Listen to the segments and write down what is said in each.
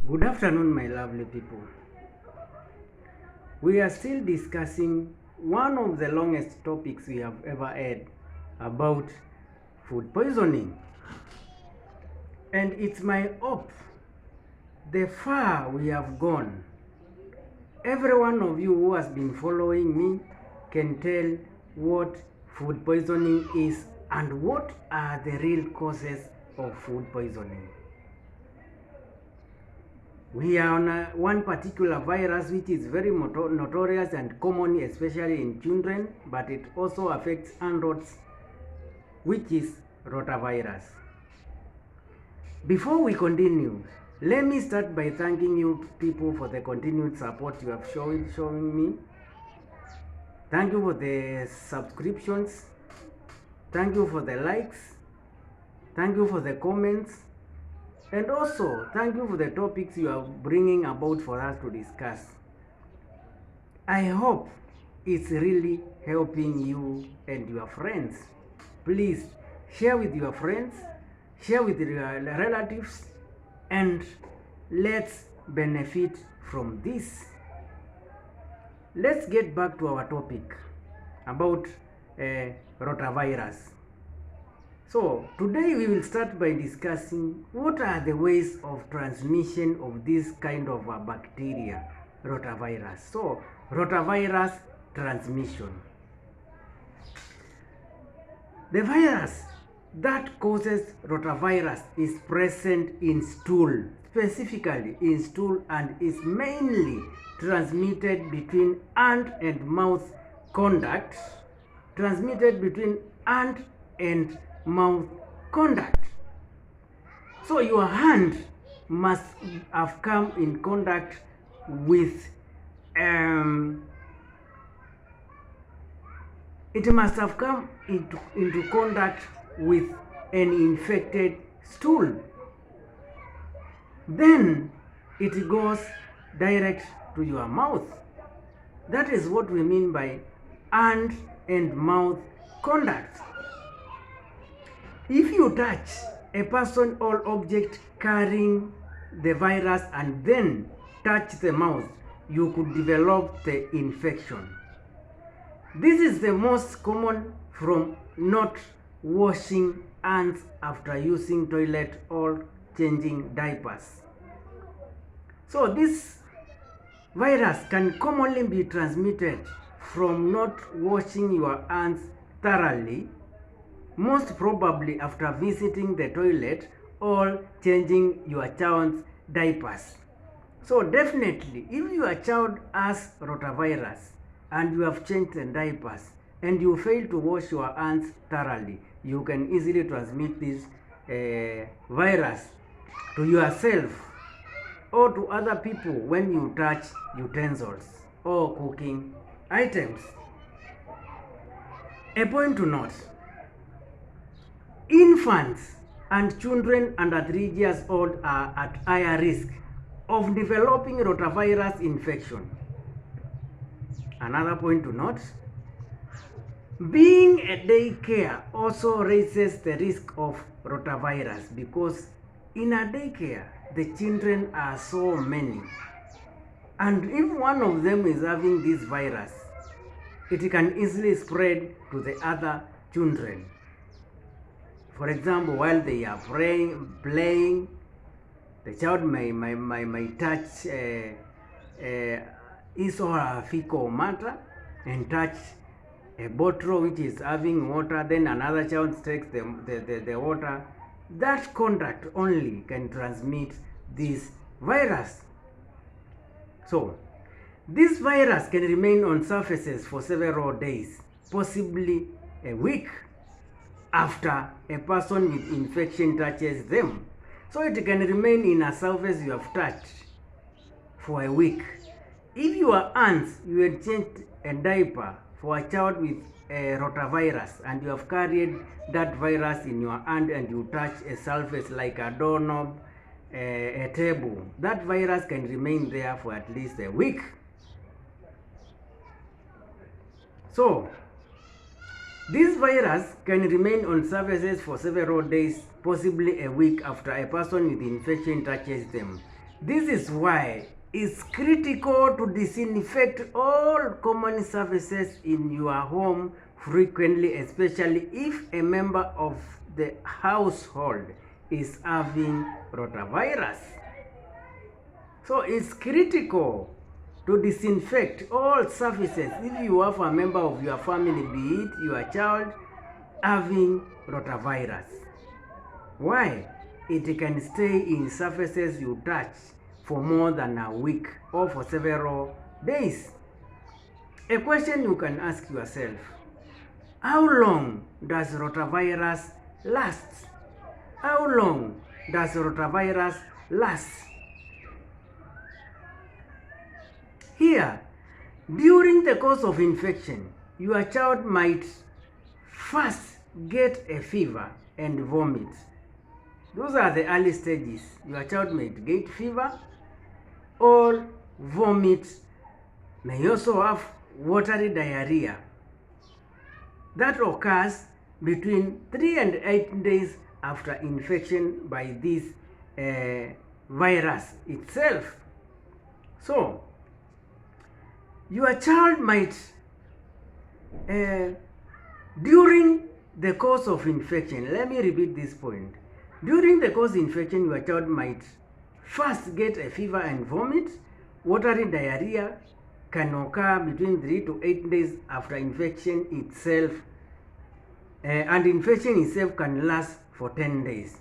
Good afternoon, my lovely people. We are still discussing one of the longest topics we have ever had about food poisoning. And it's my hope the far we have gone. Every one of you who has been following me can tell what food poisoning is and what are the real causes of food poisoning. We are on one particular virus which is very notorious and common, especially in children, but it also affects adults, which is rotavirus. Before we continue, let me start by thanking you people for the continued support you have showing me. Thank you for the subscriptions. Thank you for the likes. Thank you for the comments. And also, thank you for the topics you are bringing about for us to discuss. I hope it's really helping you and your friends. Please share with your friends, share with your relatives, and let's benefit from this. Let's get back to our topic about rotavirus. So today we will start by discussing what are the ways of transmission of this kind of bacteria, rotavirus. So rotavirus transmission. The virus that causes rotavirus is present in stool, specifically in stool, and is mainly transmitted between hand and mouth contact, mouth contact. So your hand must have come in contact with it must have come into contact with an infected stool. Then it goes direct to your mouth. That is what we mean by hand and mouth contact. If you touch a person or object carrying the virus and then touch the mouth, you could develop the infection. This is the most common from not washing hands after using toilet or changing diapers. So this virus can commonly be transmitted from not washing your hands thoroughly, most probably after visiting the toilet or changing your child's diapers. So definitely, if your child has rotavirus and you have changed the diapers and you fail to wash your hands thoroughly, you can easily transmit this virus to yourself or to other people when you touch utensils or cooking items. A point to note: infants and children under 3 years old are at higher risk of developing rotavirus infection. Another point to note: being a daycare also raises the risk of rotavirus because in a daycare the children are so many, and if one of them is having this virus, it can easily spread to the other children. For example, while they are playing, the child may touch his or her fecal matter and touch a bottle which is having water, then another child takes the water. That contact only can transmit this virus. So this virus can remain on surfaces for several days, possibly a week, after a person with infection touches them. So it can remain in a surface you have touched for a week. If your hands, you had changed a diaper for a child with a rotavirus and you have carried that virus in your hand and you touch a surface like a doorknob, a table, that virus can remain there for at least a week. So this virus can remain on surfaces for several days, possibly a week, after a person with infection touches them. This is why it's critical to disinfect all common surfaces in your home frequently, especially if a member of the household is having rotavirus. So it's critical to disinfect all surfaces if you have a member of your family, be it your child, having rotavirus. Why? It can stay in surfaces you touch for more than a week or for several days. A question you can ask yourself: how long does rotavirus last? How long does rotavirus last? Here, during the course of infection, your child might first get a fever and vomit. Those are the early stages. Your child may get fever or vomit, may also have watery diarrhea. That occurs between 3 and 8 days after infection by this virus itself. So, your child might, during the course of infection, let me repeat this point. During the course of infection, your child might first get a fever and vomit. Watery diarrhea can occur between 3 to 8 days after infection itself, and infection itself can last for 10 days.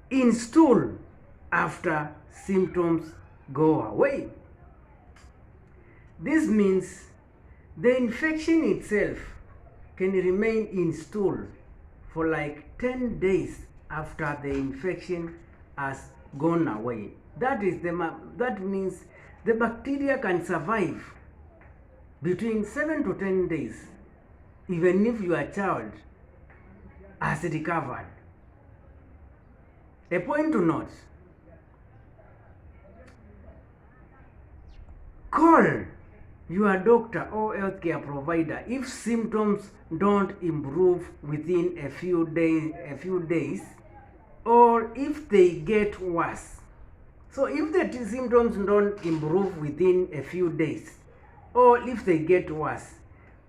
In stool after symptoms go away. This means the infection itself can remain in stool for like 10 days after the infection has gone away. That means the bacteria can survive between 7 to 10 days even if your child has recovered. A point to note: call your doctor or healthcare provider if symptoms don't improve within a few days, or if they get worse. So if the symptoms don't improve within a few days, or if they get worse,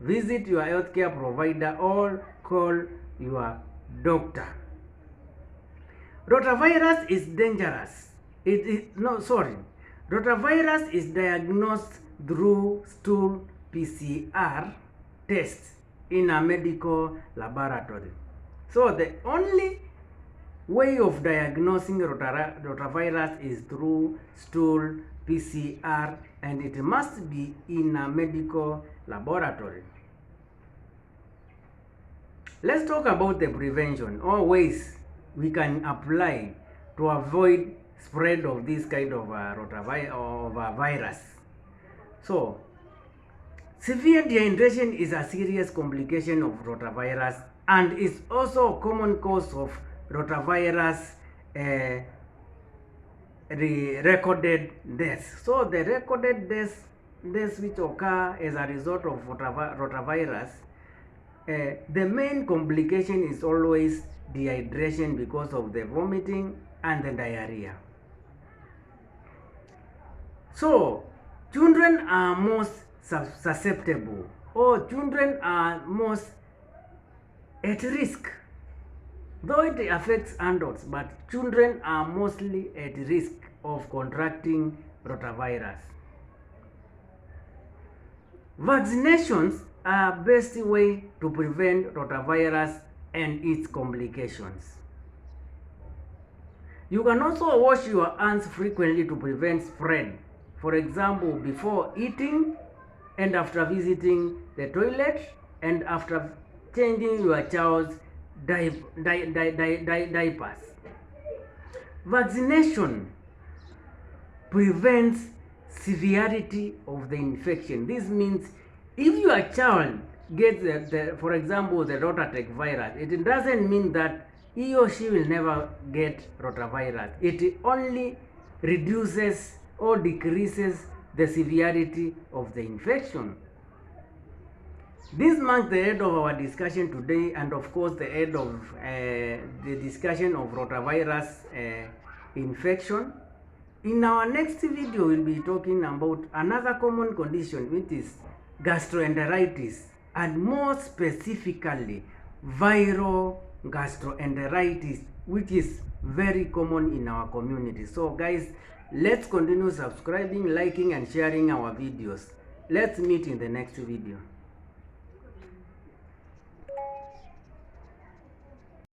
visit your healthcare provider or call your doctor. Rotavirus is dangerous. Rotavirus is diagnosed through stool PCR tests in a medical laboratory. So the only way of diagnosing rotavirus is through stool PCR, and it must be in a medical laboratory. Let's talk about the prevention or ways we can apply to avoid spread of this kind of virus. So, severe dehydration is a serious complication of rotavirus and is also a common cause of rotavirus recorded deaths. So the recorded deaths which occur as a result of rotavirus, the main complication is always dehydration because of the vomiting and the diarrhea. So children are most susceptible, or children are most at risk. Though it affects adults, but children are mostly at risk of contracting rotavirus. Vaccinations are the best way to prevent rotavirus and its complications. You can also wash your hands frequently to prevent spread. For example, before eating and after visiting the toilet and after changing your child's diapers. Vaccination prevents severity of the infection. This means if your child gets, for example, the rotavirus, it doesn't mean that he or she will never get rotavirus. It only reduces or decreases the severity of the infection. This marks the end of our discussion today, and of course the end of the discussion of rotavirus infection. In our next video, we'll be talking about another common condition, which is gastroenteritis, and more specifically viral gastroenteritis, which is very common in our community. So guys, let's continue subscribing, liking and sharing our videos. Let's meet in the next video.